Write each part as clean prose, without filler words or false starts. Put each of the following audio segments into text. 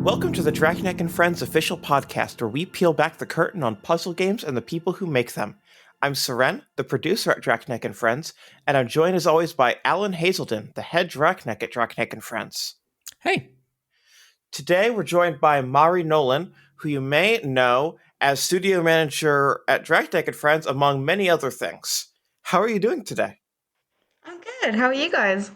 Welcome to the Draknek and Friends official podcast, where we peel back the curtain on puzzle games and the people who make them. I'm Syrenne, the producer at Draknek and Friends, and I'm joined as always by Alan Hazelden, the head Draknek at Draknek and Friends. Hey. Today we're joined by Mairi Nolan, who you may know as studio manager at Draknek and Friends, among many other things. How are you doing today? I'm good. How are you guys?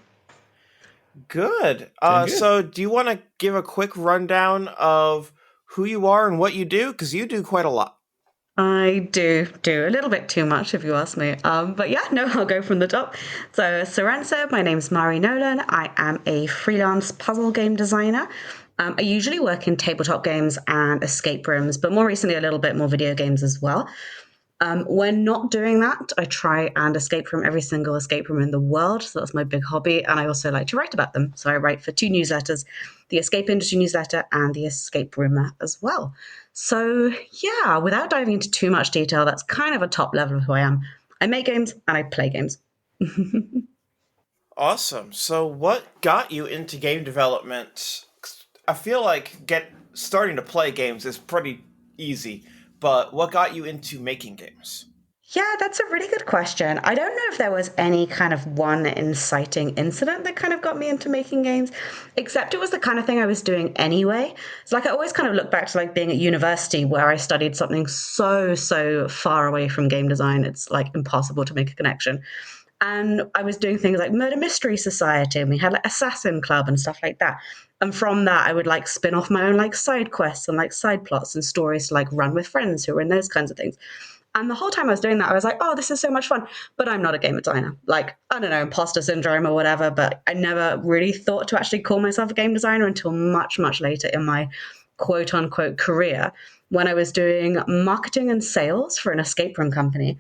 Good. Doing good. So do you want to give a quick rundown of who you are and what you do? Because you do quite a lot. I do a little bit too much, if you ask me. But yeah, no, I'll go from the top. So, Syrenne said, my name's Mairi Nolan. I am a freelance puzzle game designer. I usually work in tabletop games and escape rooms, but more recently, a little bit more video games as well. When not doing that, I try and escape from every single escape room in the world. So that's my big hobby. And I also like to write about them. So I write for two newsletters, the Escape Industry newsletter and the Escape Room as well. So yeah, without diving into too much detail, that's kind of a top level of who I am. I make games and I play games. Awesome. So what got you into game development? I feel like starting to play games is pretty easy, but what got you into making games? Yeah, that's a really good question. I don't know if there was any kind of one inciting incident that kind of got me into making games, except it was the kind of thing I was doing anyway. It's like I always kind of look back to like being at university where I studied something so far away from game design. It's like impossible to make a connection. And I was doing things like Murder Mystery Society, and we had like Assassin Club and stuff like that. And from that, I would like spin off my own like side quests and like side plots and stories to like run with friends who were in those kinds of things. And the whole time I was doing that, I was like, oh, this is so much fun. But I'm not a game designer. Like, I don't know, imposter syndrome or whatever. But I never really thought to actually call myself a game designer until much later in my quote unquote career, when I was doing marketing and sales for an escape room company.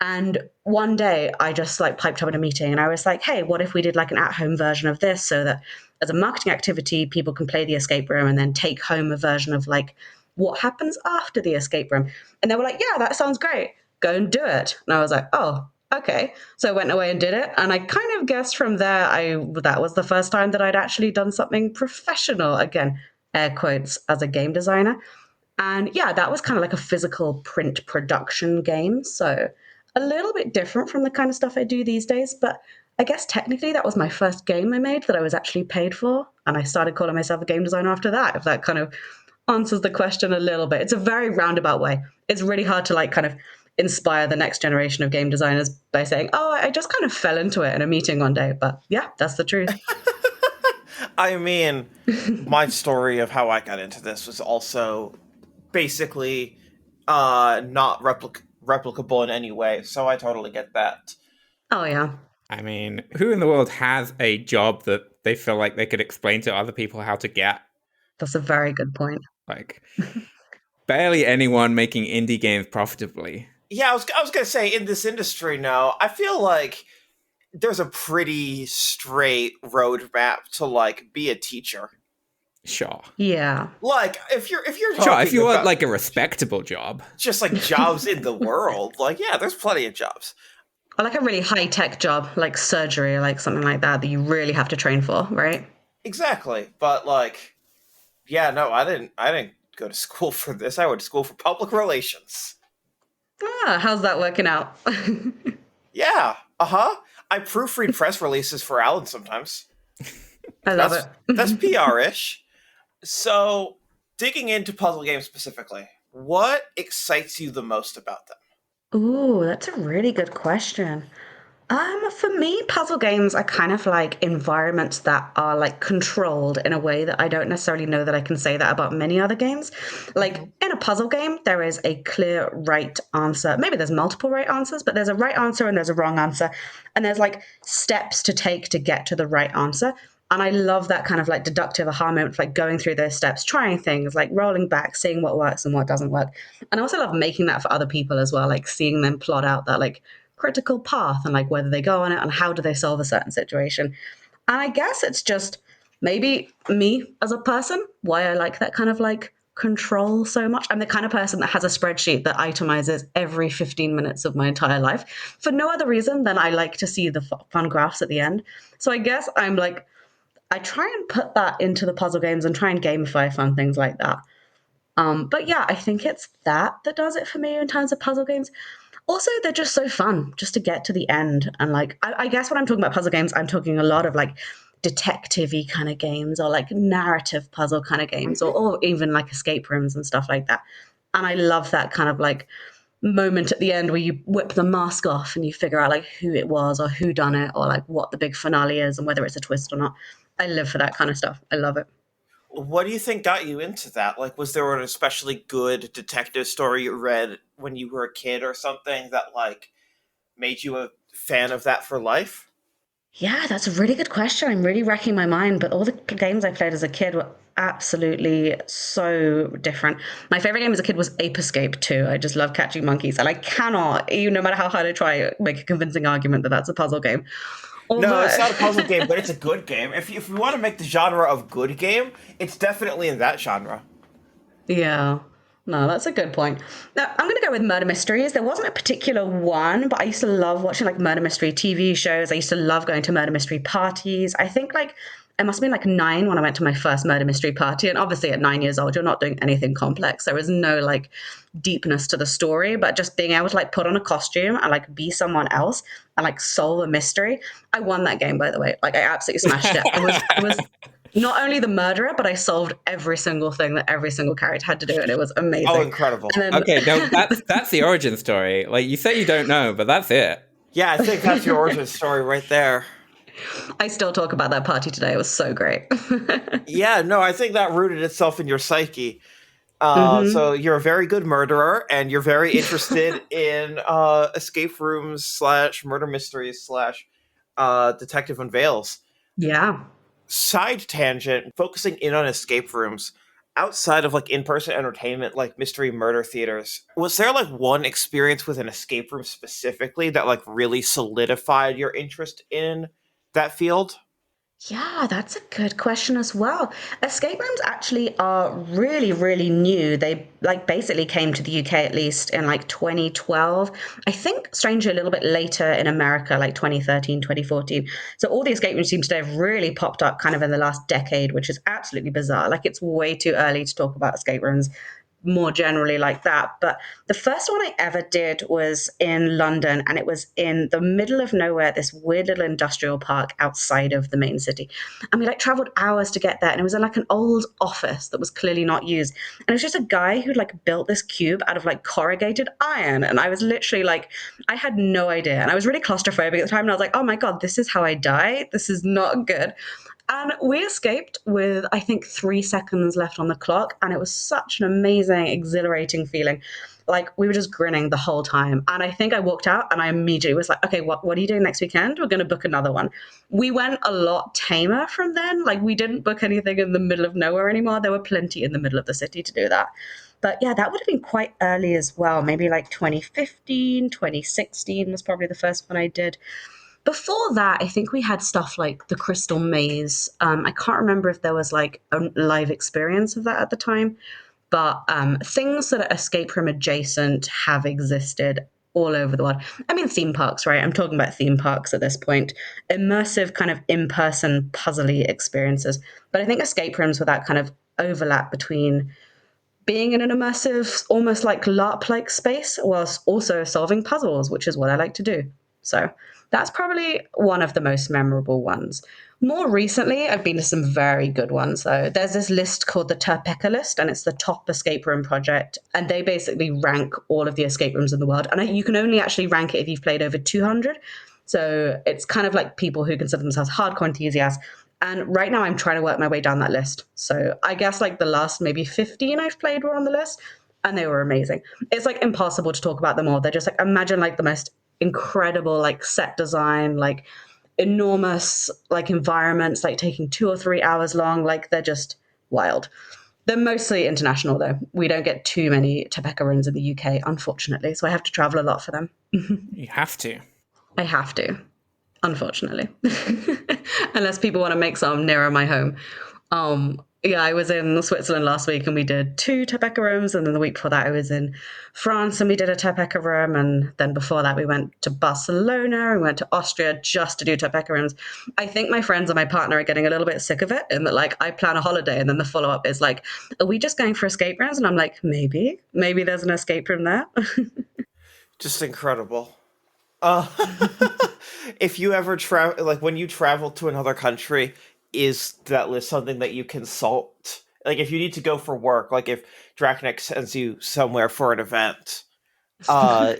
And one day I just like piped up in a meeting and I was like, hey, what if we did like an at-home version of this so that as a marketing activity, people can play the escape room and then take home a version of like what happens after the escape room. And they were like, yeah, that sounds great. Go and do it. And I was like, oh, okay. So I went away and did it. And I kind of guessed from there, that was the first time that I'd actually done something professional, again, air quotes, as a game designer. And yeah, that was kind of like a physical print production game. So a little bit different from the kind of stuff I do these days. But I guess technically that was my first game I made that I was actually paid for. And I started calling myself a game designer after that, if that kind of answers the question a little bit. It's a very roundabout way. It's really hard to like kind of inspire the next generation of game designers by saying, oh, I just kind of fell into it in a meeting one day. But yeah, that's the truth. I mean, my story of how I got into this was also basically not replicable in any way, so I totally get that. Oh, yeah. I mean, who in the world has a job that they feel like they could explain to other people how to get? That's a very good point. Like, barely anyone making indie games profitably. Yeah, I was going to say, in this industry now, I feel like there's a pretty straight roadmap to, like, be a teacher. Sure. Yeah. Like, if you're talking Sure, if you want, about like, a respectable job. just, like, jobs in the world, like, yeah, there's plenty of jobs. Or like a really high-tech job, like surgery or like something like that you really have to train for, right? Exactly. But, like, yeah, no, I didn't go to school for this. I went to school for public relations. How's that working out? Yeah, I proofread press releases for Alan sometimes. I love it. That's PR-ish. So, digging into puzzle games specifically, what excites you the most about them? Ooh, that's a really good question. For me, puzzle games are kind of like environments that are like controlled in a way that I don't necessarily know that I can say that about many other games. Like in a puzzle game, there is a clear right answer. Maybe there's multiple right answers, but there's a right answer and there's a wrong answer. And there's like steps to take to get to the right answer. And I love that kind of like deductive aha moment, like going through those steps, trying things, like rolling back, seeing what works and what doesn't work. And I also love making that for other people as well, like seeing them plot out that like critical path and like whether they go on it and how do they solve a certain situation. And I guess it's just maybe me as a person, why I like that kind of like control so much. I'm the kind of person that has a spreadsheet that itemizes every 15 minutes of my entire life for no other reason than I like to see the fun graphs at the end. So I guess I'm like, I try and put that into the puzzle games and try and gamify fun things like that. But yeah, I think it's that does it for me in terms of puzzle games. Also, they're just so fun just to get to the end. And like, I guess when I'm talking about puzzle games, I'm talking a lot of like detective-y kind of games or like narrative puzzle kind of games or even like escape rooms and stuff like that. And I love that kind of like moment at the end where you whip the mask off and you figure out like who it was or who done it or like what the big finale is and whether it's a twist or not. I live for that kind of stuff. I love it. What do you think got you into that? Like, was there an especially good detective story you read when you were a kid or something that, like, made you a fan of that for life? Yeah, that's a really good question. I'm really racking my mind, but all the games I played as a kid were absolutely so different. My favorite game as a kid was Ape Escape 2. I just love catching monkeys, and I cannot, even no matter how hard I try, make a convincing argument that that's a puzzle game. No, Although, it's not a puzzle game, but it's a good game. If we want to make the genre of good game, it's definitely in that genre. yeah. No, that's a good point. Now, I'm going to go with murder mysteries. There wasn't a particular one, but I used to love watching like murder mystery TV shows. I used to love going to murder mystery parties. I think like I must have been like 9 when I went to my first murder mystery party. And obviously at 9 years old, you're not doing anything complex. There was no like deepness to the story, but just being able to like put on a costume and like be someone else and like solve a mystery. I won that game, by the way. Like I absolutely smashed it. I was not only the murderer, but I solved every single thing that every single character had to do, and it was Oh, amazing. incredible. And then Okay, no, that's the origin story. Like you say, you don't know, but that's it. Yeah, I think that's your origin story right there. I still talk about that party today. It was so great. Yeah, no, I think that rooted itself in your psyche. hmm So you're a very good murderer, and you're very interested in escape rooms slash murder mysteries slash detective unveils. Yeah. Side tangent, focusing in on escape rooms outside of like in-person entertainment like mystery murder theaters, was there like one experience with an escape room specifically that like really solidified your interest in that field? Yeah, that's a good question as well. Escape rooms actually are really, really new. They like basically came to the UK at least in like 2012. I think strangely a little bit later in America, like 2013, 2014. So all the escape rooms seem to have really popped up kind of in the last decade, which is absolutely bizarre. Like it's way too early to talk about escape rooms more generally like that. But the first one I ever did was in London, and it was in the middle of nowhere, this weird little industrial park outside of the main city. And we like traveled hours to get there, and it was in like an old office that was clearly not used. And it was just a guy who'd like built this cube out of like corrugated iron. And I was literally like, I had no idea. And I was really claustrophobic at the time. And I was like, oh my God, this is how I die. This is not good. And we escaped with, I think, 3 seconds left on the clock. And it was such an amazing, exhilarating feeling. Like we were just grinning the whole time. And I think I walked out and I immediately was like, okay, what are you doing next weekend? We're going to book another one. We went a lot tamer from then. Like we didn't book anything in the middle of nowhere anymore. There were plenty in the middle of the city to do that. But yeah, that would have been quite early as well. Maybe like 2015, 2016 was probably the first one I did. Before that, I think we had stuff like the Crystal Maze. I can't remember if there was like a live experience of that at the time, but things that are escape room adjacent have existed all over the world. I mean, theme parks, right? I'm talking about theme parks at this point. Immersive, kind of in person, puzzly experiences. But I think escape rooms with that kind of overlap between being in an immersive, almost like LARP like space, whilst also solving puzzles, which is what I like to do. So that's probably one of the most memorable ones. More recently, I've been to some very good ones, though. There's this list called the Terpeka list, and it's the top escape room project. And they basically rank all of the escape rooms in the world. And you can only actually rank it if you've played over 200. So it's kind of like people who consider themselves hardcore enthusiasts. And right now I'm trying to work my way down that list. So I guess like the last maybe 15 I've played were on the list, and they were amazing. It's like impossible to talk about them all. They're just like, imagine like the most incredible like set design, like enormous like environments, like taking 2 or 3 hours long. Like they're just wild. They're mostly international though. We don't get too many Topeka runs in the UK, unfortunately. So I have to travel a lot for them. You have to. I have to, unfortunately, unless people want to make some nearer my home. Yeah, I was in Switzerland last week and we did 2 Tepeka rooms. And then the week before that, I was in France and we did a Tepeka room. And then before that, we went to Barcelona and went to Austria just to do Tepeka rooms. I think my friends and my partner are getting a little bit sick of it. And that, like, I plan a holiday and then the follow up is like, are we just going for escape rooms? And I'm like, maybe there's an escape room there. Just incredible. Uh, if you ever travel, like when you travel to another country, is that list something that you consult? Like if you need to go for work, like if Draknek sends you somewhere for an event, is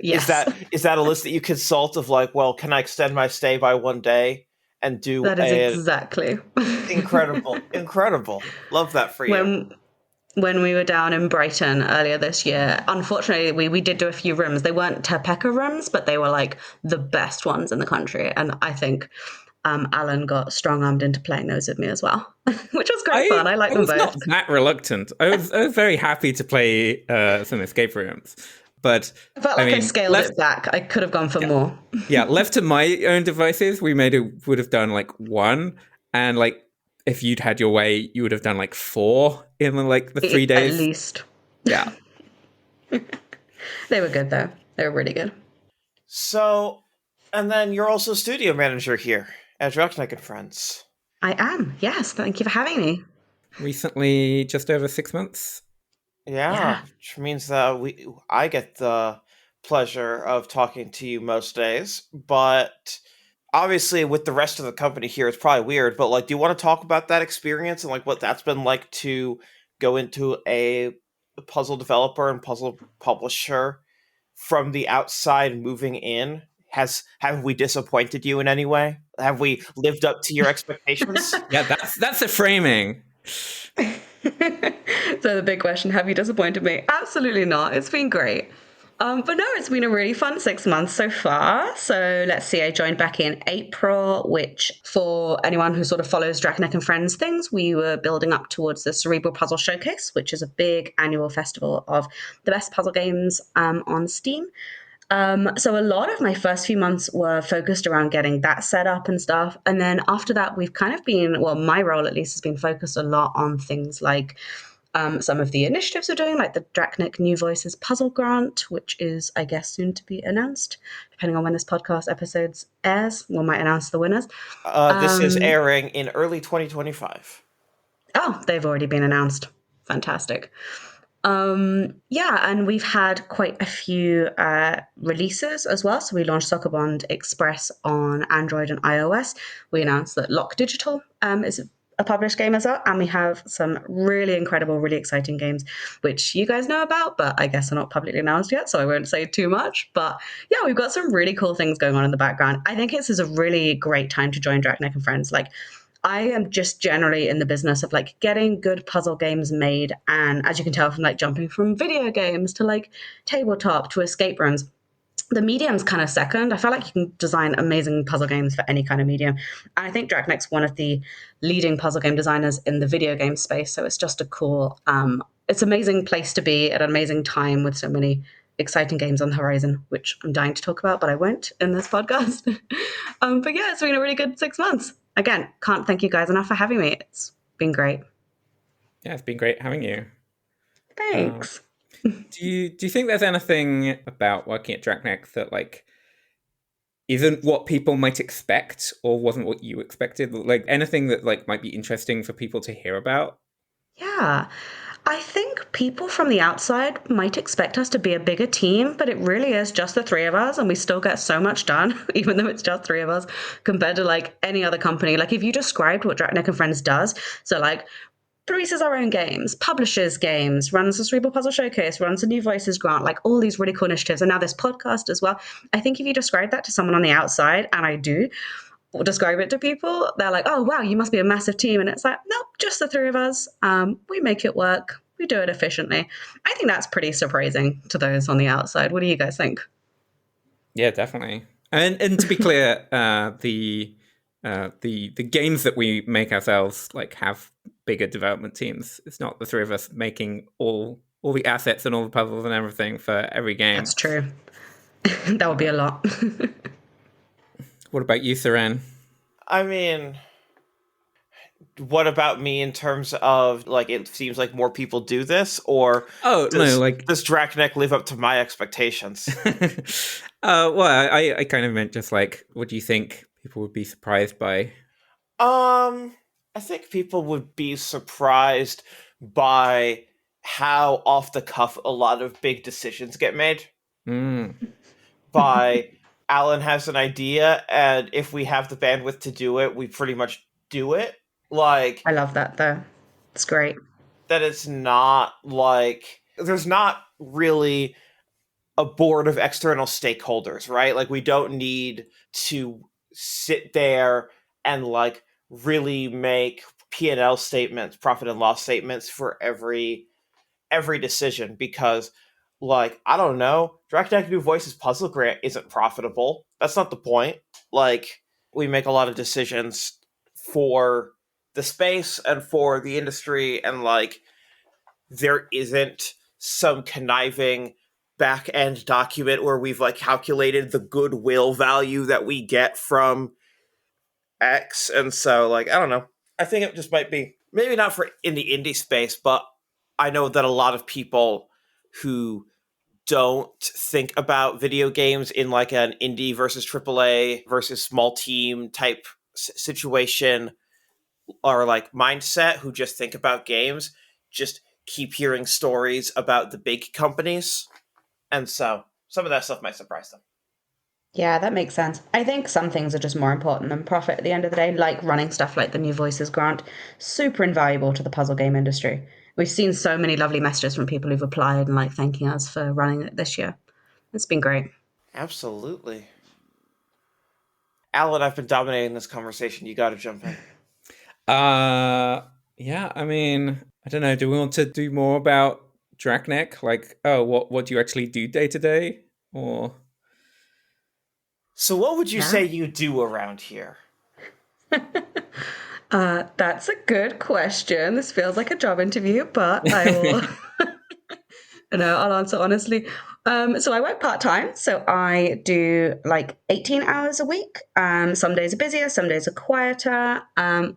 Yes, that a list that you consult of like, well, can I extend my stay by one day and do that is a exactly. incredible. Love that for you. when when we were down in Brighton earlier this year, unfortunately, we did do a few rooms. They weren't Tepeka rooms, but they were like the best ones in the country. And I think Alan got strong armed into playing those with me as well, which was great fun. I like I them was both. not that reluctant. I was very happy to play some escape rooms, but I felt I like I mean, scaled it back. I could have gone for more. yeah, left to my own devices, we would have done like one, and like if you'd had your way, you would have done like four in like the 3 days. At least. Yeah. They were good, though. They were really good. So, and then you're also studio manager here at Draknek and Friends. I am. Yes. Thank you for having me. Recently, just over 6 months. Yeah, Yeah. which means that I get the pleasure of talking to you most days, but obviously with the rest of the company here it's probably weird, but like do you want to talk about that experience and like what that's been like to go into a puzzle developer and puzzle publisher from the outside moving in? Have we disappointed you in any way? Have we lived up to your expectations? Yeah, that's the framing. So the big question, have you disappointed me? Absolutely not. It's been great. But no, it's been a really fun 6 months so far. So let's see, I joined back in April, which for anyone who sort of follows Draknek and Friends things, we were building up towards the Cerebral Puzzle Showcase, which is a big annual festival of the best puzzle games on Steam. So a lot of my first few months were focused around getting that set up and stuff. And then after that, we've kind of been, well, my role at least has been focused a lot on things like some of the initiatives we're doing, like the Draknek New Voices Puzzle Grant, which is, I guess, soon to be announced, depending on when this podcast episode airs. We might announce the winners. This is airing in early 2025. Oh, they've already been announced. Fantastic. Yeah, and we've had quite a few releases as well. So we launched Soccer Bond Express on Android and iOS. We announced that Lock Digital is a published game as well, and we have some really incredible, really exciting games, which you guys know about, but I guess are not publicly announced yet, so I won't say too much. But yeah, we've got some really cool things going on in the background. I think this is a really great time to join Draknek and Friends. Like, I am just generally in the business of like getting good puzzle games made. And as you can tell from like jumping from video games to like tabletop to escape rooms, the medium's kind of second. I feel like you can design amazing puzzle games for any kind of medium. And I think Draknek's one of the leading puzzle game designers in the video game space. So it's just a cool, it's an amazing place to be at an amazing time with so many exciting games on the horizon, which I'm dying to talk about, but I won't in this podcast. But yeah, it's been a really good 6 months. Again, can't thank you guys enough for having me. It's been great. Yeah, it's been great having you. Thanks. Do you think there's anything about working at Draknek that like isn't what people might expect or wasn't what you expected? Like anything that like might be interesting for people to hear about? Yeah. I think people from the outside might expect us to be a bigger team, but it really is just the three of us, and we still get so much done, even though it's just three of us, compared to like any other company. Like if you described what Draknek and Friends does, so like produces our own games, publishes games, runs the Cerebral Puzzle Showcase, runs the New Voices Grant, like all these really cool initiatives, and now this podcast as well. I think if you describe that to someone on the outside, and I do, describe it to people, they're like, oh, wow, you must be a massive team. And it's like, nope, just the three of us. We make it work. We do it efficiently. I think that's pretty surprising to those on the outside. What do you guys think? Yeah, definitely. And to be clear, the games that we make ourselves like have bigger development teams. It's not the three of us making all the assets and all the puzzles and everything for every game. That's true. That would be a lot. What about you, Syrenne? I mean, what about me in terms of like it seems like more people do this, or Oh no, does like does Draknek live up to my expectations? well, I kind of meant just like, what do you think people would be surprised by? I think people would be surprised by how off the cuff a lot of big decisions get made. Mm. By Alan has an idea, and if we have the bandwidth to do it, we pretty much do it. Like, I love that though. It's great. that it's not like there's not really a board of external stakeholders, right? Like, we don't need to sit there and like really make P&L statements, profit and loss statements for every decision because like I don't know, Draknek New Voices Puzzle Grant isn't profitable. That's not the point. Like we make a lot of decisions for the space and for the industry and like there isn't some conniving back end document where we've like calculated the goodwill value that we get from X and so like I don't know. I think it just might be maybe not for in the indie space, but I know that a lot of people who don't think about video games in like an indie versus AAA versus small team type situation or like mindset who just think about games just keep hearing stories about the big companies and so some of that stuff might surprise them. Yeah, that makes sense. I think some things are just more important than profit at the end of the day, like running stuff like the New Voices grant. Super invaluable to the puzzle game industry. We've seen so many lovely messages from people who've applied and like thanking us for running it this year. It's been great. Absolutely. Alan, I've been dominating this conversation. You got to jump in. Yeah, I mean, I don't know. Do we want to do more about Draknek? Like, oh, what do you actually do day to day? Or So, what would you Yeah. say you do around here? That's a good question. This feels like a job interview, but I will. No, I'll answer honestly. So I work part time. So I do like 18 hours a week. Some days are busier, some days are quieter.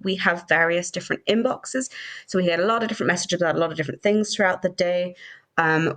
We have various different inboxes. So we get a lot of different messages about a lot of different things throughout the day. I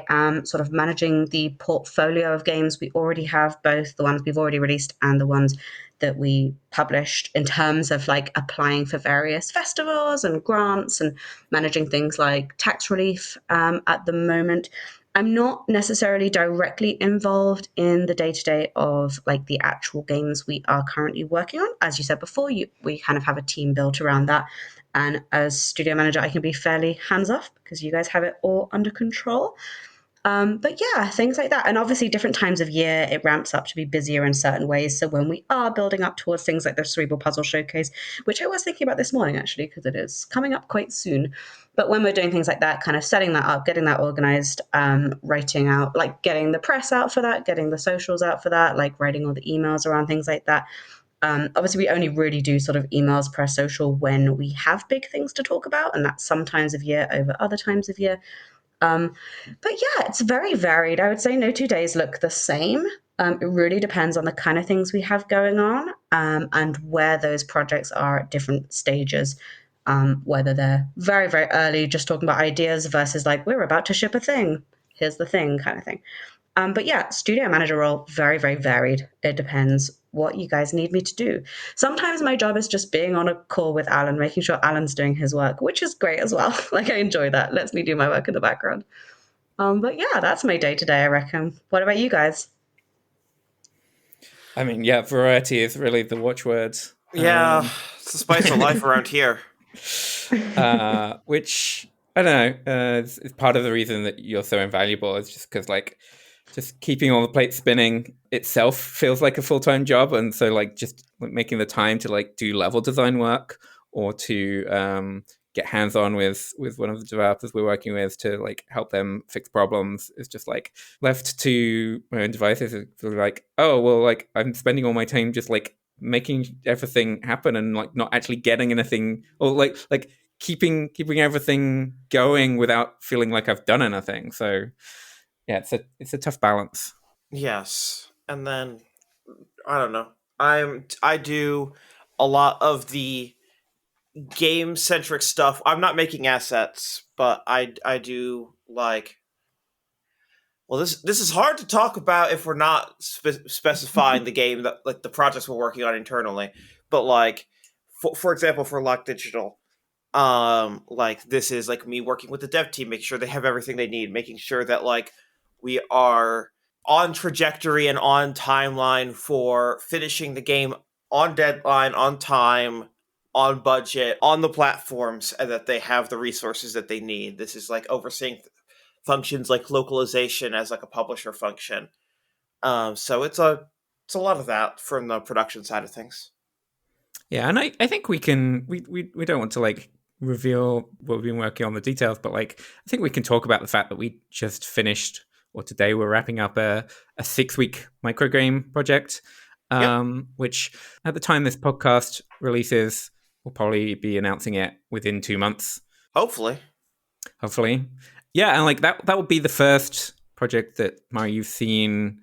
am sort of managing the portfolio of games we already have, both the ones we've already released and the ones that we published in terms of like applying for various festivals and grants and managing things like tax relief at the moment. I'm not necessarily directly involved in the day to day of like the actual games we are currently working on. As you said before, we kind of have a team built around that. And as studio manager, I can be fairly hands off because you guys have it all under control. But yeah, things like that. And obviously, different times of year, it ramps up to be busier in certain ways. So when we are building up towards things like the Cerebral Puzzle Showcase, which I was thinking about this morning actually, because it is coming up quite soon. But when we're doing things like that, kind of setting that up, getting that organized, writing out, like getting the press out for that, getting the socials out for that, like writing all the emails around things like that. Obviously, we only really do sort of emails, press, social when we have big things to talk about, and that's sometimes of year over other times of year. Um, but yeah, it's very varied. I would say no 2 days look the same. It really depends on the kind of things we have going on and where those projects are at different stages. Whether they're very, very early, just talking about ideas versus like, we're about to ship a thing. Here's the thing kind of thing. But yeah, studio manager role, very, very varied. It depends what you guys need me to do. Sometimes my job is just being on a call with Alan, making sure Alan's doing his work, which is great as well. Like I enjoy that. Lets me do my work in the background. But yeah, that's my day to day, I reckon. What about you guys? I mean, yeah, variety is really the watchwords. Yeah, it's the spice of life around here. Which I don't know. It's part of the reason that you're so invaluable is just because like just keeping all the plates spinning itself feels like a full-time job, and so like just making the time to like do level design work or to get hands-on with one of the developers we're working with to like help them fix problems is just like left to my own devices. It's like, oh well, like I'm spending all my time just like making everything happen and like not actually getting anything, or like keeping everything going without feeling like I've done anything. So yeah, it's a tough balance. Yes. And then I don't know. I do a lot of the game-centric stuff. I'm not making assets, but I do like. Well, this is hard to talk about if we're not specifying the game that like the projects we're working on internally. But like, for example, for Lock Digital, like this is like me working with the dev team, making sure they have everything they need, making sure that like we are on trajectory and on timeline for finishing the game on deadline, on time, on budget, on the platforms, and that they have the resources that they need. This is like overseeing functions like localization as like a publisher function. So it's a lot of that from the production side of things. Yeah, and I think we can we don't want to like reveal what we've been working on the details, but like I think we can talk about the fact that we just finished, or today we're wrapping up a 6-week microgame project, Yep. which at the time this podcast releases, we'll probably be announcing it within 2 months. Hopefully. Yeah, and like that would be the first project that Mario you've seen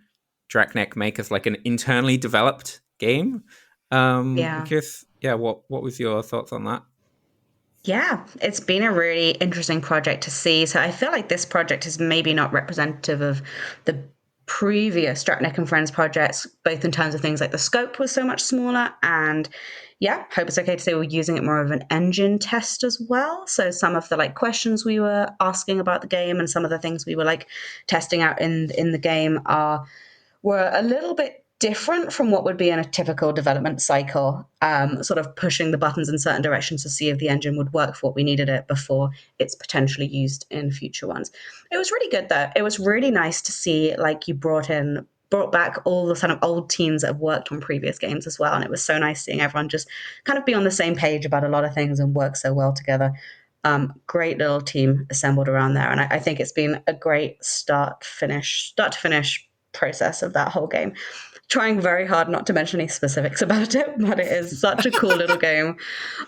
Draknek make as like an internally developed game. I'm Yeah. curious, what was your thoughts on that? Yeah, it's been a really interesting project to see. So I feel like this project is maybe not representative of the previous Draknek and Friends projects, both in terms of things like the scope was so much smaller, and yeah, hope it's okay to say we're using it more of an engine test as well. So some of the like questions we were asking about the game and some of the things we were like testing out in the game were a little bit different from what would be in a typical development cycle, sort of pushing the buttons in certain directions to see if the engine would work for what we needed it before it's potentially used in future ones. It was really good though. It was really nice to see like you brought back all the kind of old teams that have worked on previous games as well. And it was so nice seeing everyone just kind of be on the same page about a lot of things and work so well together. Great little team assembled around there. And I think it's been a great start to finish process of that whole game. Trying very hard not to mention any specifics about it, but it is such a cool little game.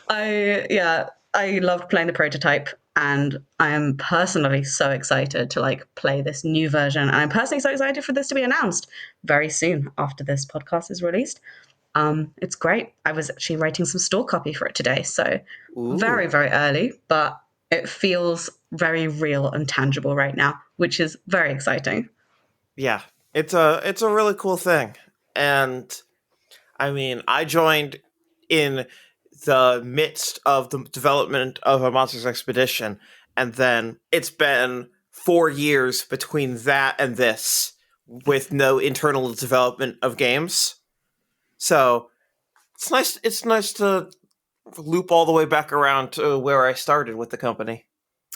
I loved playing the prototype, and I am personally so excited to like play this new version. And I'm personally so excited for this to be announced very soon after this podcast is released. It's great. I was actually writing some store copy for it today, so very, Ooh. very early, but it feels very real and tangible right now, which is very exciting. Yeah. It's a really cool thing. And I mean, I joined in the midst of the development of a Monsters Expedition, and then it's been 4 years between that and this with no internal development of games. So it's nice to loop all the way back around to where I started with the company.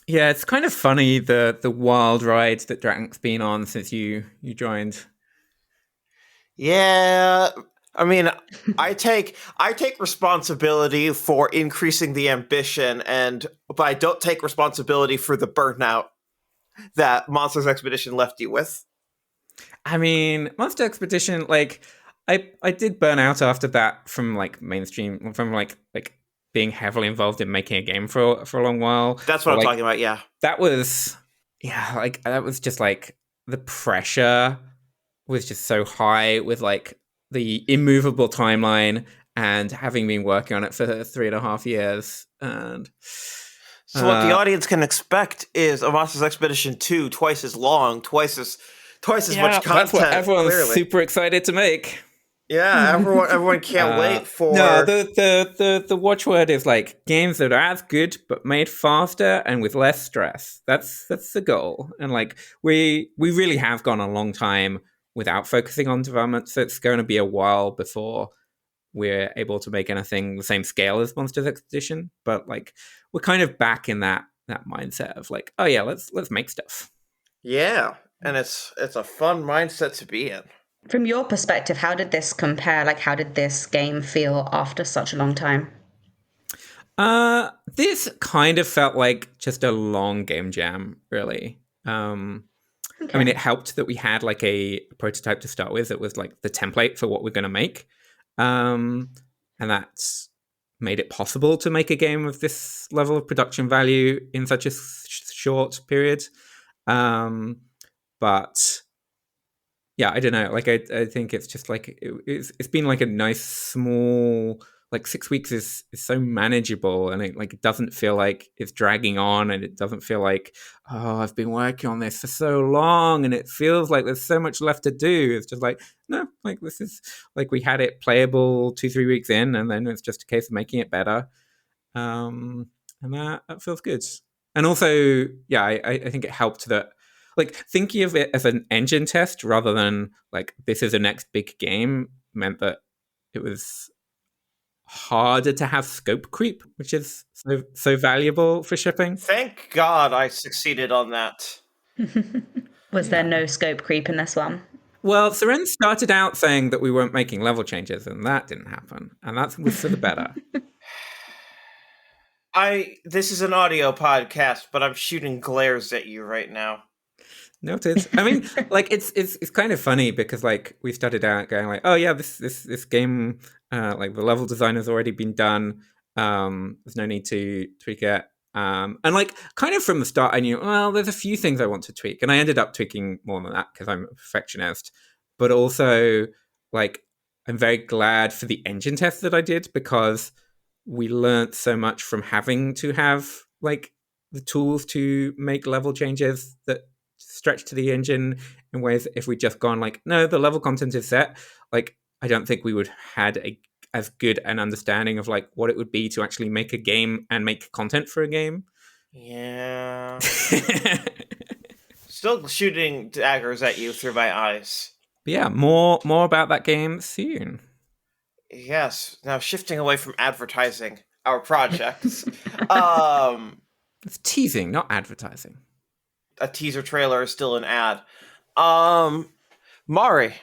Yeah, it's kind of funny the wild ride that Draknek's been on since you joined. Yeah, I mean, I take responsibility for increasing the ambition, but I don't take responsibility for the burnout that Monsters Expedition left you with. I mean, Monster Expedition, like I did burn out after that from like mainstream, from like being heavily involved in making a game for a long while. That's what But I'm like talking about. Yeah, that was like that was just like the pressure was just so high with like the immovable timeline and having been working on it for 3.5 years. And so what the audience can expect is a Monsters Expedition 2 twice as long, twice as much that's what content. everyone's Clearly, super excited to make. yeah, everyone can't wait for. No, the watchword is like games that are as good but made faster and with less stress. That's the goal. And like we really have gone a long time without focusing on development, so it's going to be a while before we're able to make anything the same scale as Monsters Expedition. But like we're kind of back in that mindset of like, oh yeah, let's make stuff. Yeah, and it's a fun mindset to be in. From your perspective, how did this compare? Like, how did this game feel after such a long time? This kind of felt like just a long game jam, really. I mean, Okay. it helped that we had like a prototype to start with. It was like the template for what we're going to make. And that's made it possible to make a game of this level of production value in such a short period. But yeah, I don't know. Like, I think it's just like it's been like a nice small like 6 weeks is so manageable, and it doesn't feel like it's dragging on, and it doesn't feel like, oh, I've been working on this for so long and it feels like there's so much left to do. It's just like, no, like this is like we had it playable 2-3 weeks in, and then it's just a case of making it better. And that feels good. And also, yeah, I think it helped that, like, thinking of it as an engine test rather than like this is the next big game meant that it was harder to have scope creep, which is so valuable for shipping. Thank God I succeeded on that. Was there no scope creep in this one? Well, Syrenne started out saying that we weren't making level changes, and that didn't happen. And that was for the better. This is an audio podcast, but I'm shooting glares at you right now. Noted. I mean, like it's kind of funny because like we started out going like, oh yeah, this game, like the level design has already been done. There's no need to tweak it. And like kind of from the start, I knew, well, there's a few things I want to tweak, and I ended up tweaking more than that because I'm a perfectionist. But also, like, I'm very glad for the engine test that I did, because we learned so much from having to have like the tools to make level changes that stretch to the engine in ways that if we'd just gone like, no, the level content is set, like I don't think we would had as good an understanding of like what it would be to actually make a game and make content for a game. Yeah. Still shooting daggers at you through my eyes. But yeah, more about that game soon. Yes. Now shifting away from advertising our projects. It's teasing, not advertising. A teaser trailer is still an ad. Mari.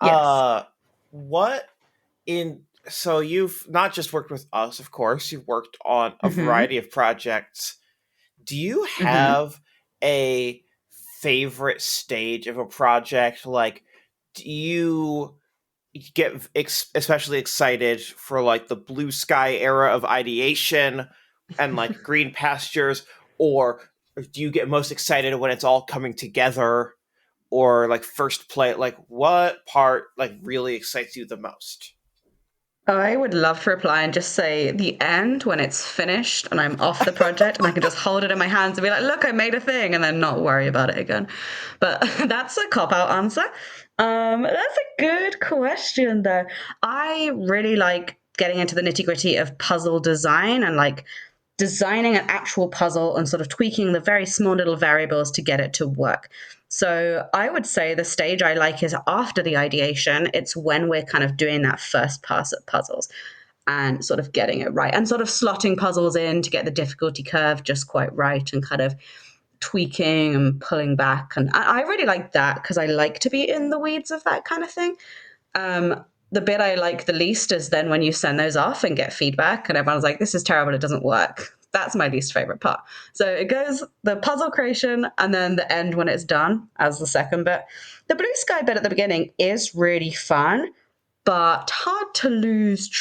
Yes. So you've not just worked with us, of course, you've worked on a variety of projects. Do you have a favorite stage of a project? Like, do you get especially excited for like the blue sky era of ideation and like green pastures, or do you get most excited when it's all coming together, or like first play? Like, what part like really excites you the most? I would love to reply and just say the end when it's finished and I'm off the project and I can just hold it in my hands and be like, look, I made a thing, and then not worry about it again. But that's a cop-out answer. That's a good question, though. I really like getting into the nitty-gritty of puzzle design and like designing an actual puzzle and sort of tweaking the very small little variables to get it to work. So I would say the stage I like is after the ideation. It's when we're kind of doing that first pass at puzzles and sort of getting it right and sort of slotting puzzles in to get the difficulty curve just quite right and kind of tweaking and pulling back. And I really like that because I like to be in the weeds of that kind of thing. The bit I like the least is then when you send those off and get feedback and everyone's like, this is terrible, it doesn't work. That's my least favorite part. So it goes the puzzle creation and then the end when it's done as the second bit. The blue sky bit at the beginning is really fun, but hard to lose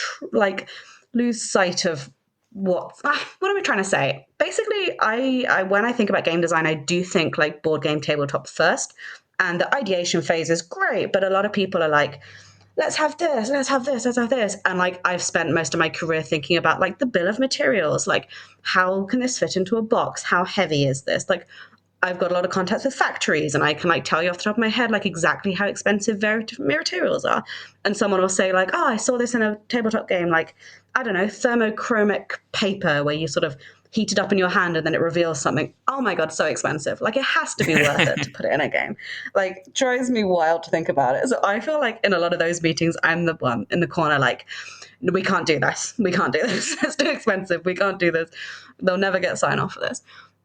sight of what am I trying to say? Basically, I when I think about game design, I do think like board game tabletop first, and the ideation phase is great, but a lot of people are like, let's have this, let's have this, let's have this. And like I've spent most of my career thinking about like the bill of materials, like how can this fit into a box? How heavy is this? Like I've got a lot of contacts with factories and I can like tell you off the top of my head like exactly how expensive materials are. And someone will say like, oh, I saw this in a tabletop game, like, I don't know, thermochromic paper where you sort of heat it up in your hand and then it reveals something. Oh my God, so expensive. Like it has to be worth it to put it in a game. Like drives me wild to think about it. So I feel like in a lot of those meetings, I'm the one in the corner like, we can't do this. We can't do this. It's too expensive. We can't do this. They'll never get sign off for this.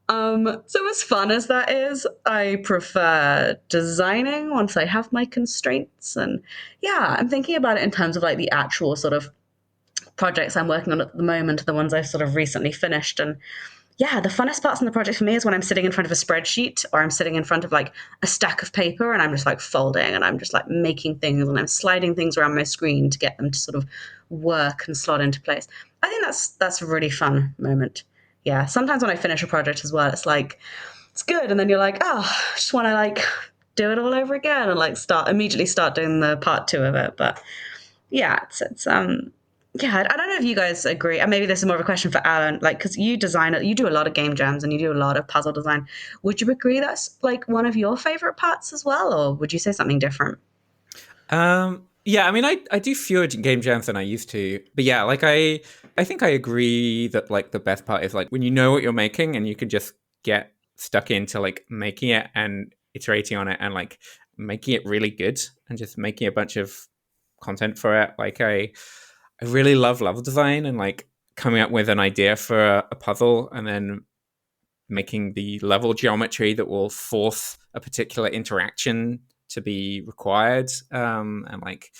So as fun as that is, I prefer designing once I have my constraints. And yeah, I'm thinking about it in terms of like the actual sort of projects I'm working on at the moment, the ones I've sort of recently finished. And yeah, the funnest parts in the project for me is when I'm sitting in front of a spreadsheet or I'm sitting in front of like a stack of paper and I'm just like folding and I'm just like making things and I'm sliding things around my screen to get them to sort of work and slot into place. I think that's a really fun moment. Yeah, sometimes when I finish a project as well, it's like, it's good. And then you're like, oh, I just want to like do it all over again and like immediately start doing the part 2 of it. But yeah, Yeah, I don't know if you guys agree, and maybe this is more of a question for Alan, like, because you design it, you do a lot of game jams and you do a lot of puzzle design. Would you agree that's like one of your favorite parts as well, or would you say something different? Yeah, I mean, I do fewer game jams than I used to, but yeah, like I think I agree that like the best part is like when you know what you're making and you can just get stuck into like making it and iterating on it and like making it really good and just making a bunch of content for it. Like I really love level design and like coming up with an idea for a puzzle and then making the level geometry that will force a particular interaction to be required, and like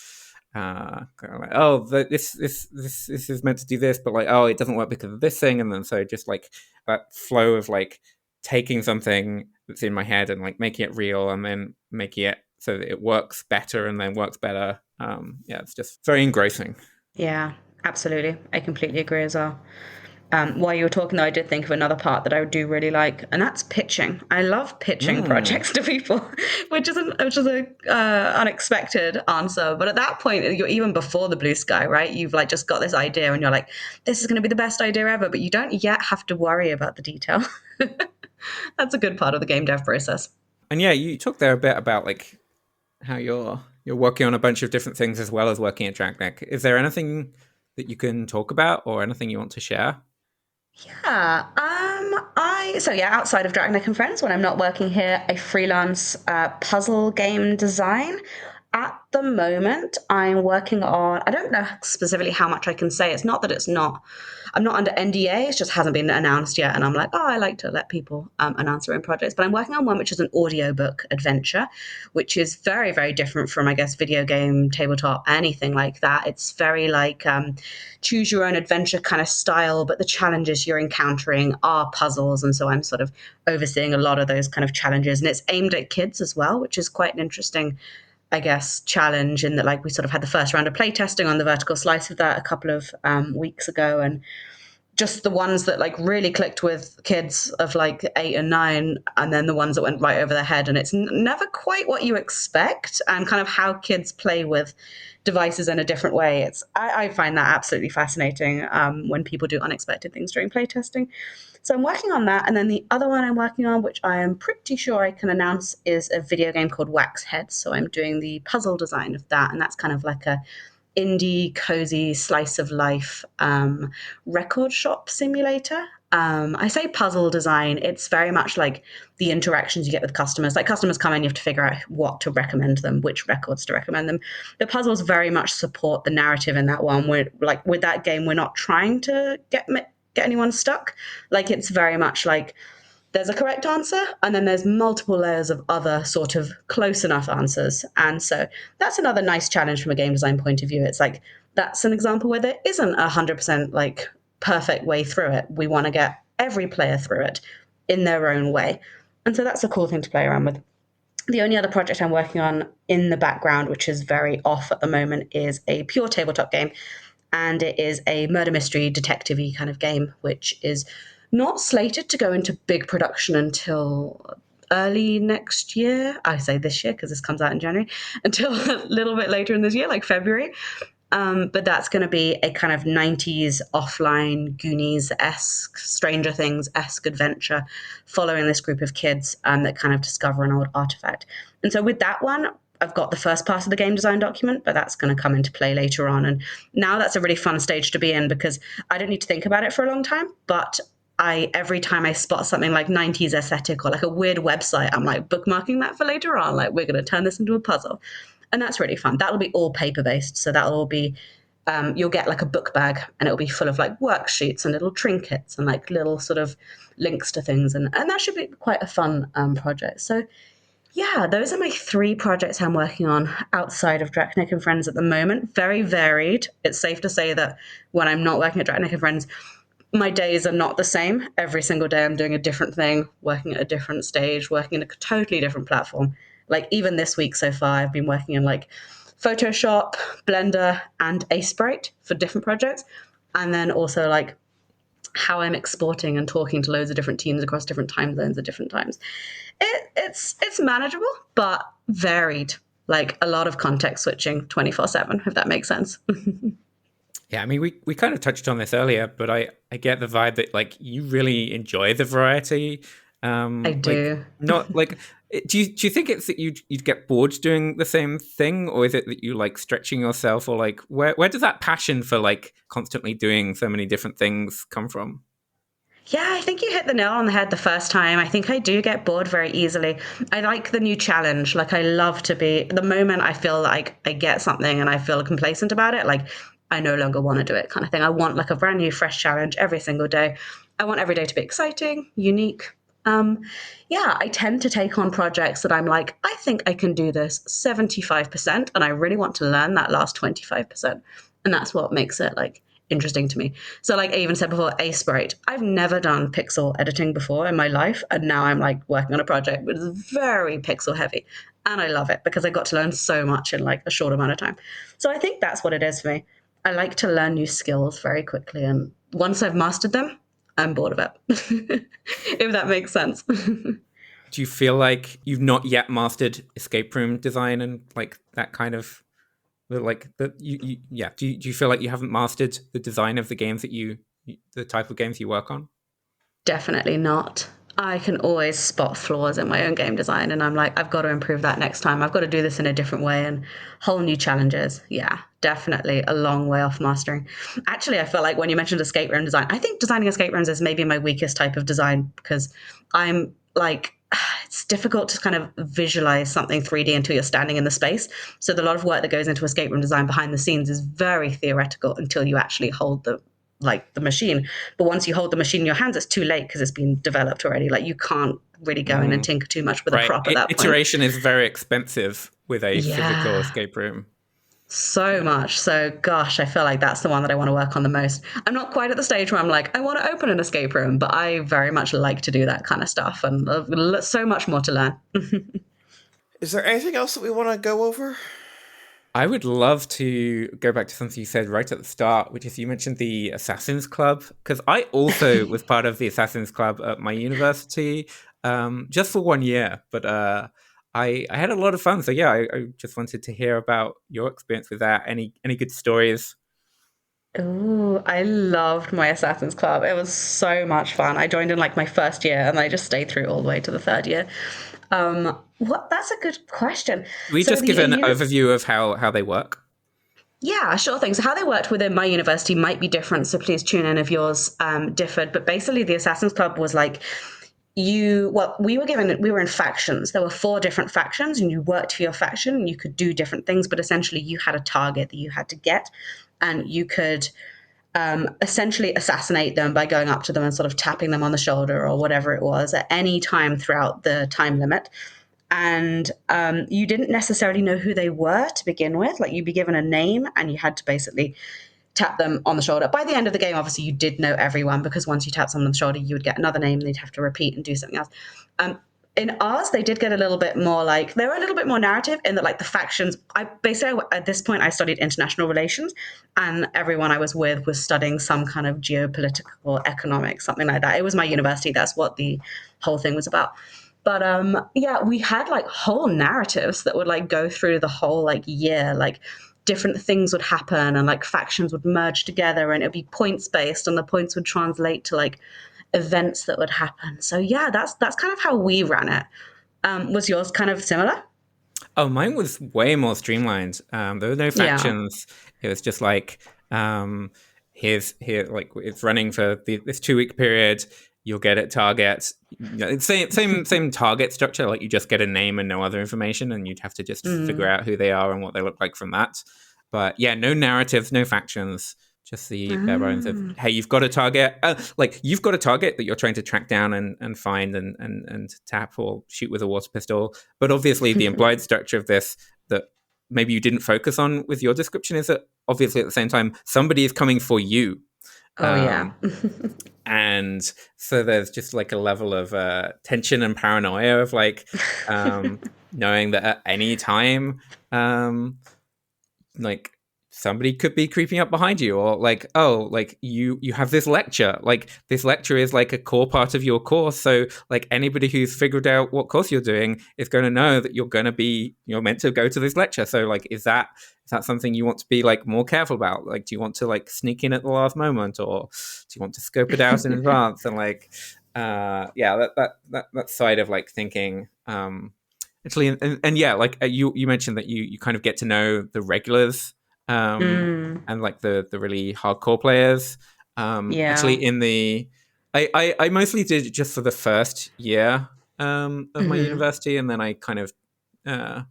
kind of like, oh, this is meant to do this, but like, oh, it doesn't work because of this thing, and then so just like that flow of like taking something that's in my head and like making it real, and then making it so that it works better, and then works better. Yeah, it's just very engrossing. Yeah, absolutely. I completely agree as well. While you were talking, though, I did think of another part that I do really like, and that's pitching. I love pitching Mm. projects to people, which is a unexpected answer. But at that point, you're even before the blue sky, right? You've like just got this idea, and you're like, "This is going to be the best idea ever," but you don't yet have to worry about the detail. That's a good part of the game dev process. And yeah, you talked there a bit about like how you're working on a bunch of different things as well as working at Draknek. Is there anything that you can talk about or anything you want to share? Yeah. Outside of Draknek and Friends, when I'm not working here, I freelance puzzle game design. At the moment, I'm working on. I don't know specifically how much I can say. It's not that it's not. I'm not under NDA. It just hasn't been announced yet. And I'm like, oh, I like to let people announce their own projects. But I'm working on one which is an audiobook adventure, which is very, very different from, I guess, video game, tabletop, anything like that. It's very like choose your own adventure kind of style, but the challenges you're encountering are puzzles. And so I'm sort of overseeing a lot of those kind of challenges. And it's aimed at kids as well, which is quite an interesting, I guess, challenge in that, like, we sort of had the first round of playtesting on the vertical slice of that a couple of weeks ago. And just the ones that like really clicked with kids of like 8 and 9, and then the ones that went right over their head. And it's never quite what you expect, and kind of how kids play with devices in a different way. I find that absolutely fascinating when people do unexpected things during playtesting. So I'm working on that. And then the other one I'm working on, which I am pretty sure I can announce, is a video game called Wax Heads. So I'm doing the puzzle design of that. And that's kind of like a indie, cozy, slice of life record shop simulator. I say puzzle design, it's very much like the interactions you get with customers. Like, customers come in, you have to figure out what to recommend them, which records to recommend them. The puzzles very much support the narrative in that one. We're like, with that game, we're not trying to get anyone stuck. Like, it's very much like there's a correct answer, and then there's multiple layers of other sort of close enough answers. And so that's another nice challenge from a game design point of view. It's like, that's an example where there isn't 100% like perfect way through it. We want to get every player through it in their own way. And so that's a cool thing to play around with. The only other project I'm working on in the background, which is very off at the moment, is a pure tabletop game. And it is a murder mystery detective-y kind of game, which is not slated to go into big production until early next year. I say this year because this comes out in January, until a little bit later in this year, like February. But that's going to be a kind of 90s offline Goonies-esque, Stranger Things-esque adventure following this group of kids that kind of discover an old artifact. And so with that one, I've got the first part of the game design document, but that's going to come into play later on. And now that's a really fun stage to be in, because I don't need to think about it for a long time, but every time I spot something like 90s aesthetic or like a weird website, I'm like bookmarking that for later on. Like, we're going to turn this into a puzzle. And that's really fun. That'll be all paper based. So that'll all be, you'll get like a book bag, and it'll be full of like worksheets and little trinkets and like little sort of links to things. And that should be quite a fun project. So yeah, those are my 3 projects I'm working on outside of Draknek and Friends at the moment. Very varied. It's safe to say that when I'm not working at Draknek and Friends, my days are not the same. Every single day I'm doing a different thing, working at a different stage, working in a totally different platform. Like, even this week so far, I've been working in like Photoshop, Blender, and Aseprite for different projects. And then also like how I'm exporting and talking to loads of different teams across different time zones at different times. It's manageable, but varied. Like, a lot of context switching 24/7, if that makes sense. Yeah, I mean, we kind of touched on this earlier, but I get the vibe that like you really enjoy the variety. I Like do. not like do you think it's that you'd get bored doing the same thing, or is it that you like stretching yourself, or like where does that passion for like constantly doing so many different things come from? Yeah, I think you hit the nail on the head the first time. I think I do get bored very easily. I like the new challenge. Like, I love to be, the moment I feel like I get something and I feel complacent about it, like, I no longer want to do it kind of thing. I want like a brand new, fresh challenge every single day. I want every day to be exciting, unique. Um, yeah, I tend to take on projects that I'm like, I think I can do this 75%, and I really want to learn that last 25%. And that's what makes it like interesting to me. So, like I even said before, A Sprite. I've never done pixel editing before in my life, and now I'm like working on a project that is very pixel heavy, and I love it because I got to learn so much in like a short amount of time. So I think that's what it is for me. I like to learn new skills very quickly, and once I've mastered them, I'm bored of it. If that makes sense. Do you feel like you've not yet mastered escape room design and like that kind of like that you yeah do you feel like you haven't mastered the design of the games that the type of games you work on? Definitely not. I can always spot flaws in my own game design, and I'm like, I've got to improve that next time. I've got to do this in a different way and whole new challenges. Yeah, definitely a long way off mastering. Actually, I feel like when you mentioned escape room design, I think designing escape rooms is maybe my weakest type of design because I'm like, it's difficult to kind of visualize something 3D until you're standing in the space. So a lot of work that goes into escape room design behind the scenes is very theoretical until you actually hold the machine. But once you hold the machine in your hands, it's too late because it's been developed already. Like, you can't really go in and tinker too much with a Right. prop at that point. Iteration is very expensive with a physical Yeah, escape room. so much. So, gosh, I feel like that's the one that I want to work on the most. I'm not quite at the stage where I'm like, I want to open an escape room, but I very much like to do that kind of stuff, and so much more to learn. Is there anything else that we want to go over? I would love to go back to something you said right at the start, which is you mentioned the Assassin's Club, because I also was part of the Assassin's Club at my university, just for 1 year. But I had a lot of fun. So yeah, I just wanted to hear about your experience with that. Any good stories? Ooh, I loved my Assassin's Club. It was so much fun. I joined in like my first year, and I just stayed through all the way to the third year. What? That's a good question. We So just give the an overview of how they work. Yeah, sure thing. So how they worked within my university might be different. So please tune in if yours differed. But basically, the Assassin's Club was like we were in factions. There were 4 different factions, and you worked for your faction, and you could do different things. But essentially, you had a target that you had to get, and you could essentially assassinate them by going up to them and sort of tapping them on the shoulder or whatever it was at any time throughout the time limit. And you didn't necessarily know who they were to begin with. Like, you'd be given a name, and you had to basically tap them on the shoulder. By the end of the game, obviously, you did know everyone, because once you tap someone on the shoulder, you would get another name, and they'd have to repeat and do something else. In ours, they did get a little bit more like, they were a little bit more narrative in that, like, the factions. I basically, at this point, I studied international relations, and everyone I was with was studying some kind of geopolitical economics, something like that. It was my university. That's what the whole thing was about. But yeah, we had like whole narratives that would like go through the whole like year. Like, different things would happen, and like factions would merge together, and it would be points based, and the points would translate to like events that would happen. So yeah, that's kind of how we ran it. Was yours kind of similar? Oh, mine was way more streamlined. There were no Yeah. factions. It was just like, here, like it's running for this 2 week period. You'll get at target. It's same target structure. Like, you just get a name and no other information, and you'd have to just figure Mm. out who they are and what they look like from that. But yeah, no narratives, no factions. Just the bare bones of, Ah. hey, you've got a target. Like, you've got a target that you're trying to track down and find and tap or shoot with a water pistol. But obviously, the implied structure of this that maybe you didn't focus on with your description is that obviously at the same time somebody is coming for you. Oh yeah. Um, and so there's just like a level of tension and paranoia of like knowing that at any time, like somebody could be creeping up behind you, or like, oh, like you have this lecture, like this lecture is like a core part of your course, so like anybody who's figured out what course you're doing is going to know that you're meant to go to this lecture. So like, is that something you want to be like more careful about? Like, do you want to like sneak in at the last moment, or do you want to scope it out in advance? And like, that side of like thinking, actually, and yeah, like you mentioned that you kind of get to know the regulars, and like the really hardcore players. Yeah. Actually, I mostly did it just for the first year of my university, and then I kind of uh,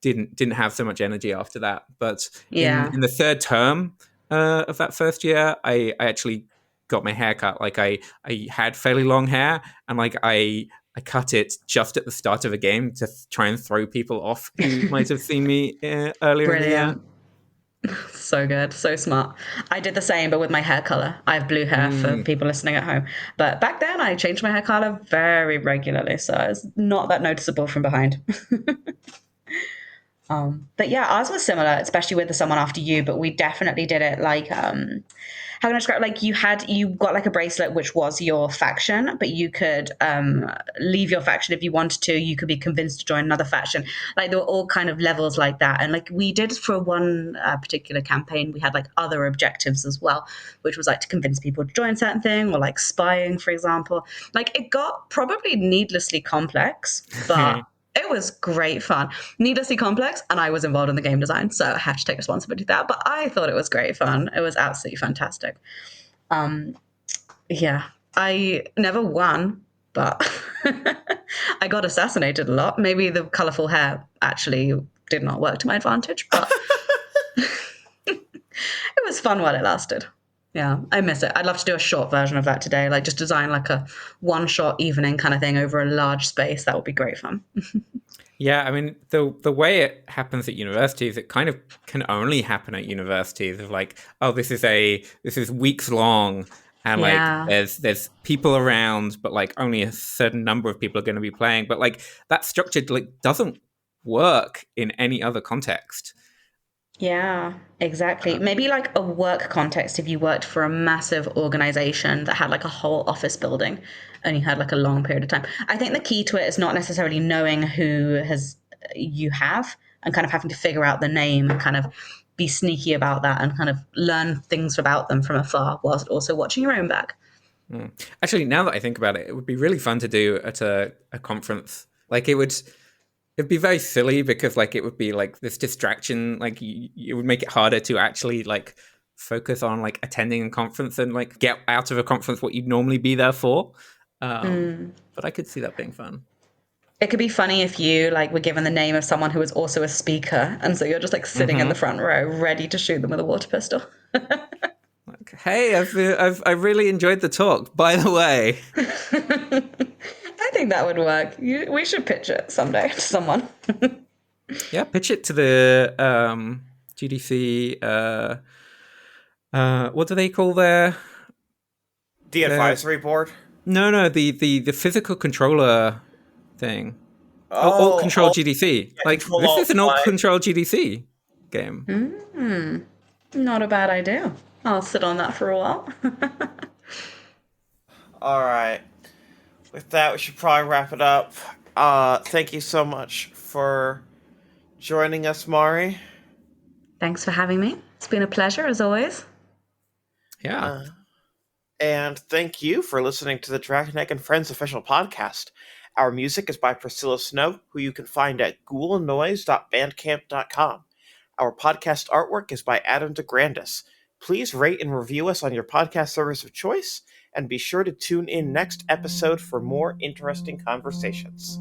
didn't have so much energy after that. But Yeah. in the third term of that first year, I actually got my hair cut. Like I had fairly long hair, and like I cut it just at the start of a game to try and throw people off who might have seen me earlier in the year. Brilliant. So good. So smart. I did the same, but with my hair color. I have blue hair for people listening at home. But back then, I changed my hair color very regularly. So it's not that noticeable from behind. But yeah, ours was similar, especially with the Someone After You, but we definitely did it like, how can I describe it? Like you got like a bracelet which was your faction, but you could leave your faction if you wanted to. You could be convinced to join another faction. Like there were all kind of levels like that. And like we did for one particular campaign, we had like other objectives as well, which was like to convince people to join certain thing, or like spying, for example. Like it got probably needlessly complex, but it was great fun. Needlessly complex, and I was involved in the game design, so I have to take responsibility for that. But I thought it was great fun. It was absolutely fantastic. Yeah, I never won, but I got assassinated a lot. Maybe the colourful hair actually did not work to my advantage, but it was fun while it lasted. Yeah, I miss it. I'd love to do a short version of that today, like just design like a one-shot evening kind of thing over a large space. That would be great fun. Yeah, I mean the way it happens at universities, it kind of can only happen at universities. Of like, oh, this is weeks long, and like Yeah. there's people around, but like only a certain number of people are going to be playing. But like that structure like doesn't work in any other context. Yeah, exactly. Maybe like a work context if you worked for a massive organization that had like a whole office building and you had like a long period of time. I think the key to it is not necessarily knowing who has you have and kind of having to figure out the name and kind of be sneaky about that and kind of learn things about them from afar whilst also watching your own back. Actually, now that I think about it, it would be really fun to do at a conference. Like it'd be very silly because like it would be like this distraction, like it would make it harder to actually like focus on like attending a conference and like get out of a conference what you'd normally be there for. But I could see that being fun. It could be funny if you like were given the name of someone who was also a speaker, and so you're just like sitting in the front row, ready to shoot them with a water pistol. Like, hey, I really enjoyed the talk. By the way, I think that would work. We should pitch it someday to someone. yeah, pitch it to the GDC. What do they call their The advisory board? No, the physical controller thing. Alt Control GDC. Yeah, like Control this Alt is an Alt Y. Control GDC game. Not a bad idea. I'll sit on that for a while. All right. With that, we should probably wrap it up. Thank you so much for joining us, Mari. Thanks for having me. It's been a pleasure as always. Yeah. And thank you for listening to the Draknek and Friends official podcast. Our music is by Priscilla Snow, who you can find at ghoulnoise.bandcamp.com. Our podcast artwork is by Adam DeGrandis. Please rate and review us on your podcast service of choice, and be sure to tune in next episode for more interesting conversations.